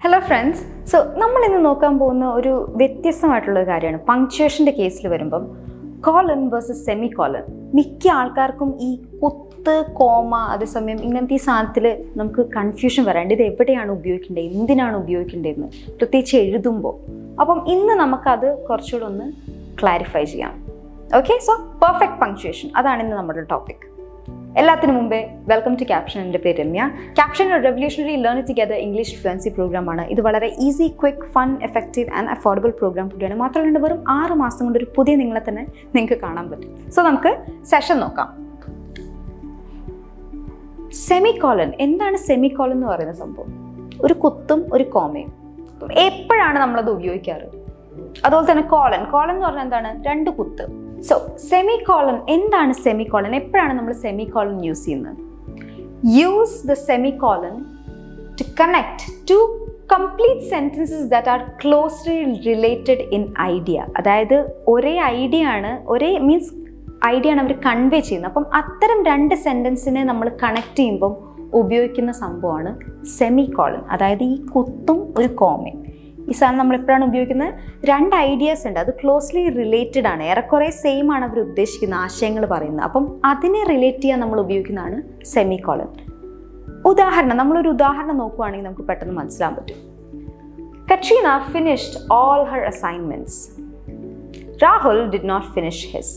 Hello friends. So നമ്മൾ ഇന്ന് നോക്കാൻ പോകുന്ന ഒരു വ്യത്യസ്തമായിട്ടുള്ളൊരു കാര്യമാണ് പങ്ക്ച്വേഷൻ്റെ കേസിൽ വരുമ്പം കോളൻ വേഴ്സസ് സെമിക്കോളൻ. മിക്ക ആൾക്കാർക്കും ഈ കുത്ത്, കോമ, അതേസമയം ഇങ്ങനത്തെ ഈ സാധനത്തിൽ നമുക്ക് കൺഫ്യൂഷൻ വരാണ്ട് ഇത് എവിടെയാണ് ഉപയോഗിക്കേണ്ടത്, എന്തിനാണ് ഉപയോഗിക്കേണ്ടതെന്ന് പ്രത്യേകിച്ച് എഴുതുമ്പോൾ. അപ്പം ഇന്ന് നമുക്കത് കുറച്ചുകൂടെ ഒന്ന് ക്ലാരിഫൈ ചെയ്യാം. ഓക്കെ, സോ പെർഫെക്റ്റ് പങ്ക്ച്വേഷൻ, അതാണ് ഇന്ന് നമ്മുടെ ടോപ്പിക്. എല്ലാത്തിനും മുമ്പേ വെൽക്കം ടു ക്യാപ്ഷൻ. എൻ്റെ പേര് രമ്യ. ക്യാപ്ഷൻ ഒരു revolutionary learn together English fluency പ്രോഗ്രാമാണ്. ഇത് വളരെ easy, quick, fun, effective and affordable program കൂടിയാണ്. മാത്രമല്ല വെറും 6 മാസം കൊണ്ട് ഒരു പുതിയ നിങ്ങളെ തന്നെ നിങ്ങൾക്ക് കാണാൻ പറ്റും. സോ നമുക്ക് സെഷൻ നോക്കാം. സെമിക്കോളൻ. എന്താണ് സെമിക്കോളൻ എന്ന് പറയുന്ന സംഭവം? ഒരു കുത്തും ഒരു കോമയും. എപ്പോഴാണ് നമ്മളത് ഉപയോഗിക്കാറ്? അതുപോലെ തന്നെ കോളൻ എന്ന് പറഞ്ഞാൽ എന്താണ്? 2 കുത്ത്. സോ സെമിക്കോളൻ എന്താണ്? സെമിക്കോളൻ എപ്പോഴാണ് നമ്മൾ സെമിക്കോളൻ യൂസ് ചെയ്യുന്നത്? Use the semicolon to connect two complete sentences that are closely related in idea. അതായത് ഒരേ ഐഡിയ ആണ്, ഐഡിയ ആണ് അവർ കൺവേ ചെയ്യുന്നത്. അപ്പം അത്തരം 2 സെൻറ്റൻസിനെ നമ്മൾ കണക്ട് ചെയ്യുമ്പം ഉപയോഗിക്കുന്ന സംഭവമാണ് സെമിക്കോളൻ. അതായത് ഈ കുത്തും ഒരു കോമയും. ഈ സാധനം നമ്മൾ എപ്പോഴാണ് ഉപയോഗിക്കുന്നത്? 2 ഐഡിയാസ് ഉണ്ട്, അത് ക്ലോസ്ലി റിലേറ്റഡ് ആണ്, ഏറെക്കുറെ സെയിം ആണ് അവർ ഉദ്ദേശിക്കുന്ന ആശയങ്ങൾ പറയുന്നത്. അപ്പം അതിനെ റിലേറ്റ് ചെയ്യാൻ നമ്മൾ ഉപയോഗിക്കുന്നതാണ് സെമിക്കോളൻ. നമ്മളൊരു ഉദാഹരണം നോക്കുകയാണെങ്കിൽ നമുക്ക് പെട്ടെന്ന് മനസ്സിലാൻ പറ്റും. Katrina finished all her assignments. Rahul did not finish his.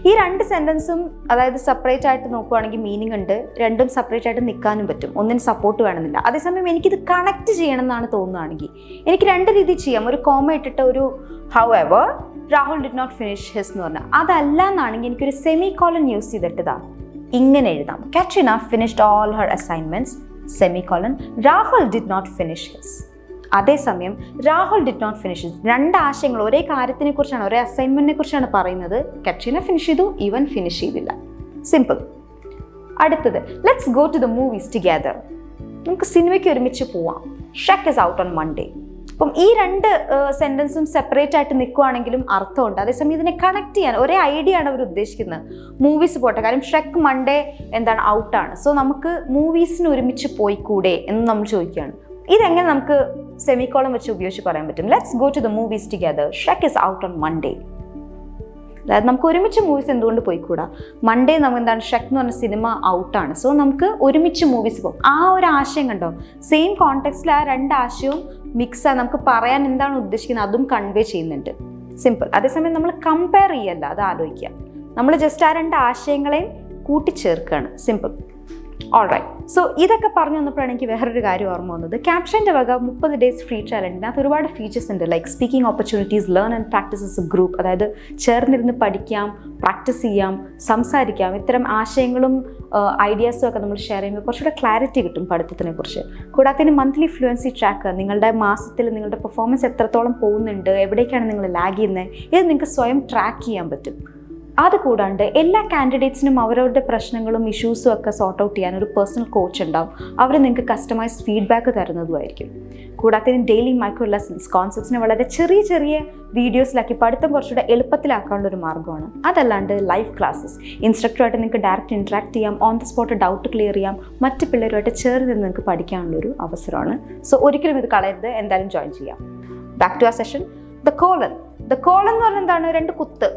ഈ 2 സെൻറ്റൻസും അതായത് സെപ്പറേറ്റ് ആയിട്ട് നോക്കുകയാണെങ്കിൽ മീനിങ് ഉണ്ട്, രണ്ടും സെപ്പറേറ്റ് ആയിട്ട് നിൽക്കാനും പറ്റും, ഒന്നിന് സപ്പോർട്ട് വേണമെന്നില്ല. അതേസമയം എനിക്കിത് കണക്ട് ചെയ്യണം എന്നാണ് തോന്നുകയാണെങ്കിൽ എനിക്ക് 2 രീതിയിൽ ചെയ്യാം. ഒരു കോമ ഇട്ടിട്ട് ഒരു however Rahul did not finish his എന്ന് പറഞ്ഞാൽ, അതല്ല എന്നാണെങ്കിൽ എനിക്കൊരു സെമിക്കോളൻ യൂസ് ചെയ്തിട്ട് ഇങ്ങനെ എഴുതാം. Katrina finished all her assignments semicolon Rahul did not finish his. അതേസമയം രാഹുൽ ഡിഡ് നോട്ട് ഫിനിഷ്. 2 ആശയങ്ങൾ ഒരേ കാര്യത്തിനെ കുറിച്ചാണ്, ഒരേ അസൈൻമെന്റിനെ കുറിച്ചാണ് പറയുന്നത്. കട്രീന ഫിനിഷ് ചെയ്തു, ഇവൻ ഫിനിഷ് ചെയ്തില്ല. സിമ്പിൾ. അടുത്തത്, let's go to the movies together. നമുക്ക് സിനിമയ്ക്ക് ഒരുമിച്ച് പോവാം. Shrek is out on Monday. അപ്പം ഈ 2 സെൻറ്റൻസും സെപ്പറേറ്റ് ആയിട്ട് നിൽക്കുകയാണെങ്കിലും അർത്ഥമുണ്ട്. അതേസമയം ഇതിനെ കണക്ട് ചെയ്യാൻ ഒരേ ഐഡിയ ആണ് അവർ ഉദ്ദേശിക്കുന്നത്. മൂവീസ് പോട്ടെ, കാര്യം ഷെക്ക് മൺഡേ എന്താണ് ഔട്ടാണ്. സോ നമുക്ക് മൂവീസിന് ഒരുമിച്ച് പോയിക്കൂടെ എന്ന് നമ്മൾ ചോദിക്കുകയാണ്. ഇതെങ്ങനെ നമുക്ക് സെമിക്കോളൻ വെച്ച് ഉപയോഗിച്ച് പറയാൻ പറ്റും? Let's go to the movies together. Shrek is out on Monday. അതായത് നമുക്ക് ഒരുമിച്ച് മൂവീസ് എന്തുകൊണ്ട് പോയിക്കൂടാ? മൺഡേ നമുക്ക് എന്താണ്, ഷെക്ക് എന്ന് പറഞ്ഞ സിനിമ ഔട്ടാണ്. സോ നമുക്ക് ഒരുമിച്ച് മൂവീസ് പോകും. ആ ഒരു ആശയം കണ്ടോ? സെയിം കോണ്ടെക്സ്റ്റിൽ ആ 2 ആശയവും മിക്സാണ്. നമുക്ക് പറയാൻ എന്താണ് ഉദ്ദേശിക്കുന്നത് അതും കൺവേ ചെയ്യുന്നുണ്ട്. സിമ്പിൾ. അതേസമയം നമ്മൾ കമ്പയർ ചെയ്യല്ല, അത് ആലോചിക്കുക. നമ്മൾ ജസ്റ്റ് ആ 2 ആശയങ്ങളെയും കൂട്ടിച്ചേർക്കുകയാണ്. സിമ്പിൾ. ഓൾറൈറ്റ്. സോ ഇതൊക്കെ പറഞ്ഞു വന്നപ്പോഴാണ് എനിക്ക് വേറൊരു കാര്യം ഓർമ്മ വന്നത്. ക്യാപ്ഷൻ്റെ വക 30 ഡേയ്സ് ഫ്രീ ചാലഞ്ചിന് അത് ഒരുപാട് ഫീച്ചേഴ്സ് ഉണ്ട്. Like speaking opportunities, learn and practice S A group. അതായത് ചേർന്നിരുന്ന് പഠിക്കാം, പ്രാക്ടീസ് ചെയ്യാം, സംസാരിക്കാം. ഇത്തരം ആശയങ്ങളും ഐഡിയാസും ഒക്കെ നമ്മൾ ഷെയർ ചെയ്യുമ്പോൾ കുറച്ചുകൂടെ ക്ലാരിറ്റി കിട്ടും പഠിത്തത്തിനെ കുറിച്ച്. കൂടാതെ മന്ത്ലി ഫ്ലുവൻസി ട്രാക്ക്, നിങ്ങളുടെ മാസത്തിൽ നിങ്ങളുടെ പെർഫോമൻസ് എത്രത്തോളം പോകുന്നുണ്ട്, എവിടേക്കാണ് നിങ്ങൾ ലാഗ് ചെയ്യുന്നത്, ഇത് നിങ്ങൾക്ക് സ്വയം ട്രാക്ക് ചെയ്യാൻ പറ്റും. അതുകൂടാണ്ട് എല്ലാ കാൻഡിഡേറ്റ്സിനും അവരവരുടെ പ്രശ്നങ്ങളും ഇഷ്യൂസും ഒക്കെ സോർട്ട് ഔട്ട് ചെയ്യാൻ ഒരു പേഴ്സണൽ കോച്ച് ഉണ്ടാവും. അവർ നിങ്ങൾക്ക് കസ്റ്റമൈസ്ഡ് ഫീഡ്ബാക്ക് തരുന്നതുമായിരിക്കും. കൂടാതെ ഡെയിലി മൈക്രോ ലെസൺസ്, കോൺസെപ്റ്റ്സിനെ വളരെ ചെറിയ വീഡിയോസിലാക്കി പഠിത്തം കുറച്ചുകൂടെ എളുപ്പത്തിലാക്കാനുള്ള ഒരു മാർഗ്ഗമാണ്. അതല്ലാണ്ട് ലൈവ് ക്ലാസ്സസ്, ഇൻസ്ട്രക്ടറുമായിട്ട് നിങ്ങൾക്ക് ഡയറക്റ്റ് ഇൻട്രാക്ട് ചെയ്യാം, on the spot doubt clear ചെയ്യാം, മറ്റ് പിള്ളേരുമായിട്ട് ചേർന്ന് നിങ്ങൾക്ക് പഠിക്കാനുള്ളൊരു അവസരമാണ്. സോ ഒരിക്കലും ഇത് കളയരുത്, എന്തായാലും ജോയിൻ ചെയ്യാം. ബാക്ക് ടു ആ സെഷൻ. ദ കോളൻ എന്ന് പറഞ്ഞാൽ എന്താണ്? 2 കുത്ത്.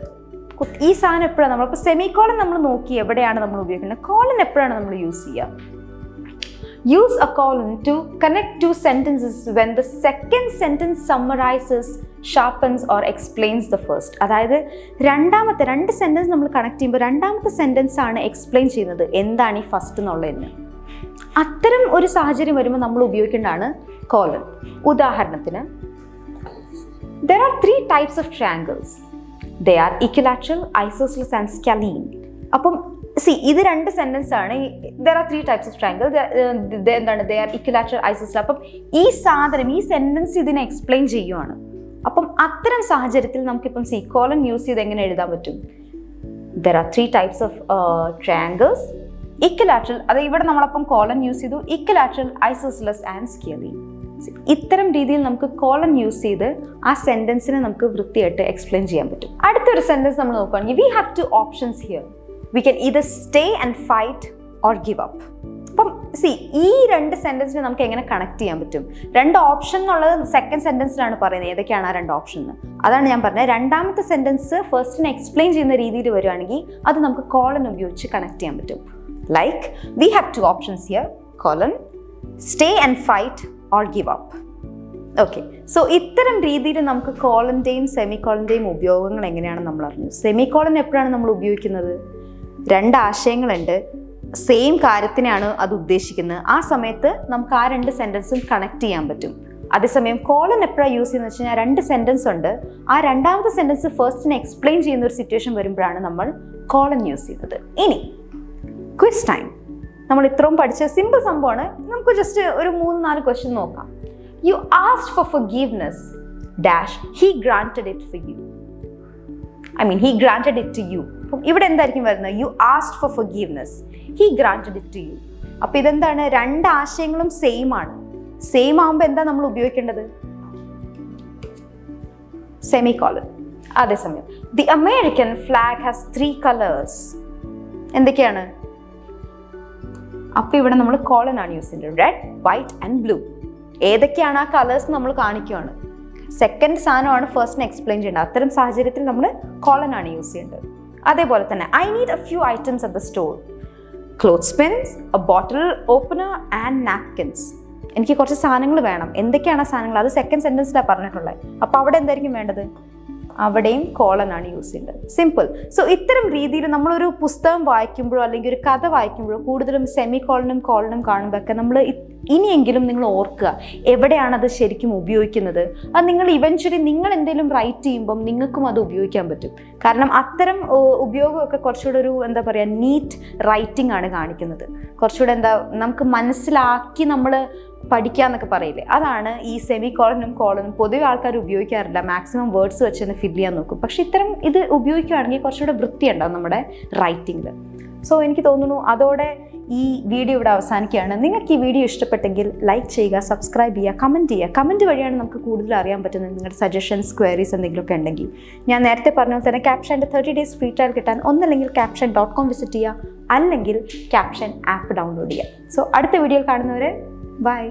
ഈ സാധനം എപ്പോഴാണ് നമ്മളിപ്പോൾ സെമിക്കോളൻ നമ്മൾ നോക്കി എവിടെയാണ് നമ്മൾ ഉപയോഗിക്കുന്നത്, കോളൻ എപ്പോഴാണ് നമ്മൾ യൂസ് ചെയ്യുക? Use a colon to connect 2 sentences when the second sentence summarizes, sharpens or explains the first. അതായത് 2 സെൻറ്റൻസ് നമ്മൾ കണക്ട് ചെയ്യുമ്പോൾ 2ാമത്തെ സെൻറ്റൻസ് ആണ് എക്സ്പ്ലെയിൻ ചെയ്യുന്നത് എന്താണ് ഈ ഫസ്റ്റ് എന്നുള്ളതെന്ന്. അത്തരം ഒരു സാഹചര്യം വരുമ്പോൾ നമ്മൾ ഉപയോഗിക്കേണ്ടതാണ് കോളൻ. ഉദാഹരണത്തിന്, there are 3 types of triangles. They are equilateral, isosceles and scalene. അപ്പം ഇത് 2 സെൻറ്റൻസ് ആണ്. there are 3 types of triangle. എന്താണ്? they are equilateral, isosceles. അപ്പം ഈ സെൻറ്റൻസ് ഇതിനെ എക്സ്പ്ലെയിൻ ചെയ്യുവാണ്. അപ്പം അത്തരം സാഹചര്യത്തിൽ നമുക്കിപ്പം കോളൻ യൂസ് ചെയ്ത് എങ്ങനെ എഴുതാൻ പറ്റും? there are 3 types of triangles. equilateral, അത് ഇവിടെ നമ്മളപ്പം കോളൻ യൂസ് ചെയ്തു. equilateral, isosceles and scalene. ഇത്തരം രീതിയിൽ നമുക്ക് കോളൻ യൂസ് ചെയ്ത് ആ സെൻറ്റൻസിനെ നമുക്ക് വൃത്തിയായിട്ട് എക്സ്പ്ലെയിൻ ചെയ്യാൻ പറ്റും. അടുത്തൊരു സെൻറ്റൻസ് നമ്മൾ നോക്കുകയാണെങ്കിൽ, we have 2 options here. We can either stay and fight or give up. അപ്പം ഈ രണ്ട് സെൻറ്റൻസിനെ നമുക്ക് എങ്ങനെ കണക്ട് ചെയ്യാൻ പറ്റും? രണ്ട് ഓപ്ഷൻ എന്നുള്ളത് സെക്കൻഡ് സെൻറ്റൻസിലാണ് പറയുന്നത് ഏതൊക്കെയാണ് ആ രണ്ട് ഓപ്ഷൻ എന്ന്. അതാണ് ഞാൻ പറഞ്ഞത്. രണ്ടാമത്തെ സെൻറ്റൻസ് ഫസ്റ്റിനെ എക്സ്പ്ലെയിൻ ചെയ്യുന്ന രീതിയിൽ വരുവാണെങ്കിൽ അത് നമുക്ക് കോളൻ ഉപയോഗിച്ച് കണക്ട് ചെയ്യാൻ പറ്റും. Like we have 2 options here, colon stay and fight or give up. Okay, so ഇത്തരം രീതിയിൽ നമുക്ക് കോളൻ്റെയും സെമിക്കോളൻ്റെയും ഉപയോഗങ്ങൾ എങ്ങനെയാണെന്ന് നമ്മൾ അറിഞ്ഞു. സെമിക്കോളൻ എപ്പോഴാണ് നമ്മൾ ഉപയോഗിക്കുന്നത്? രണ്ട് ആശയങ്ങളുണ്ട്, സെയിം കാര്യത്തിനാണ് അത് ഉദ്ദേശിക്കുന്നത്. ആ സമയത്ത് നമുക്ക് ആ രണ്ട് സെൻറ്റൻസും കണക്ട് ചെയ്യാൻ പറ്റും. അതേസമയം കോളൻ എപ്പോഴാണ് യൂസ് ചെയ്യുന്നത് വെച്ച് കഴിഞ്ഞാൽ രണ്ട് സെൻറ്റൻസ് ഉണ്ട്, ആ രണ്ടാമത്തെ സെൻറ്റൻസ് ഫസ്റ്റിനെ എക്സ്പ്ലെയിൻ ചെയ്യുന്ന ഒരു സിറ്റുവേഷൻ വരുമ്പോഴാണ് നമ്മൾ കോളൻ യൂസ് ചെയ്യുന്നത്. ഇനി ക്വിസ് ടൈം. നമ്മൾ ഇത്രയും പഠിച്ച സിമ്പിൾ സംഭവമാണ്. നമുക്ക് ജസ്റ്റ് ഒരു 3-4 ക്വസ്റ്റ്യൻ നോക്കാം. You asked for forgiveness, dash, he granted it for you. He granted it to you. ഇവിടെ എന്തായിരിക്കും വരുന്നത്? You asked for forgiveness, he granted it to you. അപ്പോൾ ഇതെന്താണ്? രണ്ട് ആശയങ്ങളും സെയിം ആണ്. സെയിം ആകുമ്പോൾ എന്താ നമ്മൾ ഉപയോഗിക്കേണ്ടത്? സെമിക്കോളൻ. അതേസമയം the American flag has 3 colors. എന്തൊക്കെയാണ്? അപ്പോൾ ഇവിടെ നമ്മൾ കോളൻ ആണ് യൂസ് ചെയ്യുന്നത്. Red, white and blue. ഏതൊക്കെയാണ് ആ കളേഴ്സ് നമ്മൾ കാണിക്കുകയാണ്. സെക്കൻഡ് സാധനമാണ് ഫസ്റ്റിനെ എക്സ്പ്ലെയിൻ ചെയ്യേണ്ടത്. അത്തരം സാഹചര്യത്തിൽ നമ്മൾ കോളൻ ആണ് യൂസ് ചെയ്യേണ്ടത്. അതേപോലെ തന്നെ I need A few items at the store, clothes pins, A bottle opener and napkins. എനിക്ക് കുറച്ച് സാധനങ്ങൾ വേണം. എന്തൊക്കെയാണ് ആ സാധനങ്ങൾ? അത് സെക്കൻഡ് സെൻറ്റൻസിലാണ് പറഞ്ഞിട്ടുള്ളത്. അപ്പോൾ അവിടെ എന്തായിരിക്കും വേണ്ടത്? അവിടെയും കോളൻ ആണ് യൂസ് ചെയ്യേണ്ടത്. സിമ്പിൾ. സോ ഇത്തരം രീതിയിൽ നമ്മളൊരു പുസ്തകം വായിക്കുമ്പോഴോ അല്ലെങ്കിൽ ഒരു കഥ വായിക്കുമ്പോഴോ കൂടുതലും സെമിക്കോളനും കോളനും കാണുമ്പോഴൊക്കെ നമ്മൾ ഇനിയെങ്കിലും നിങ്ങൾ ഓർക്കുക എവിടെയാണ് അത് ശരിക്കും ഉപയോഗിക്കുന്നത്. അത് നിങ്ങൾ ഇവൻച്വലി നിങ്ങൾ എന്തെങ്കിലും റൈറ്റ് ചെയ്യുമ്പം നിങ്ങൾക്കും അത് ഉപയോഗിക്കാൻ പറ്റും. കാരണം അത്തരം ഉപയോഗമൊക്കെ കുറച്ചുകൂടെ ഒരു എന്താ പറയുക, നീറ്റ് റൈറ്റിംഗ് ആണ് കാണിക്കുന്നത്. കുറച്ചുകൂടെ നമുക്ക് മനസ്സിലാക്കി നമ്മൾ പഠിക്കുക എന്നൊക്കെ പറയില്ലേ, അതാണ് ഈ സെമിക്കോളനും കോളനും. പൊതുവെ ആൾക്കാർ ഉപയോഗിക്കാറില്ല, മാക്സിമം വേർഡ്സ് വെച്ച് തന്നെ ഫില്ല് ചെയ്യാൻ നോക്കും. പക്ഷെ ഇത്തരം ഇത് ഉപയോഗിക്കുകയാണെങ്കിൽ കുറച്ചുകൂടെ വൃത്തിയുണ്ടാവും നമ്മുടെ റൈറ്റിങ്ങിൽ. സോ എനിക്ക് തോന്നുന്നു അതോടെ ഈ വീഡിയോ ഇവിടെ അവസാനിക്കുകയാണ്. നിങ്ങൾക്ക് ഈ വീഡിയോ ഇഷ്ടപ്പെട്ടെങ്കിൽ ലൈക്ക് ചെയ്യുക, സബ്സ്ക്രൈബ് ചെയ്യുക, കമൻറ്റ് ചെയ്യുക. കമൻറ്റ് വഴിയാണ് നമുക്ക് കൂടുതൽ അറിയാൻ പറ്റുന്നത്. നിങ്ങളുടെ സജഷൻസ്, ക്വയറീസ് എന്തെങ്കിലുമൊക്കെ ഉണ്ടെങ്കിൽ. ഞാൻ നേരത്തെ പറഞ്ഞ പോലെ തന്നെ ക്യാപ്ഷൻ്റെ 30 days ഫ്രീ ട്രയൽ കിട്ടാൻ ഒന്നല്ലെങ്കിൽ caption.com വിസിറ്റ് ചെയ്യുക, അല്ലെങ്കിൽ ക്യാപ്ഷൻ ആപ്പ് ഡൗൺലോഡ് ചെയ്യുക. സോ അടുത്ത വീഡിയോയിൽ കാണുന്നവരെ ബൈ.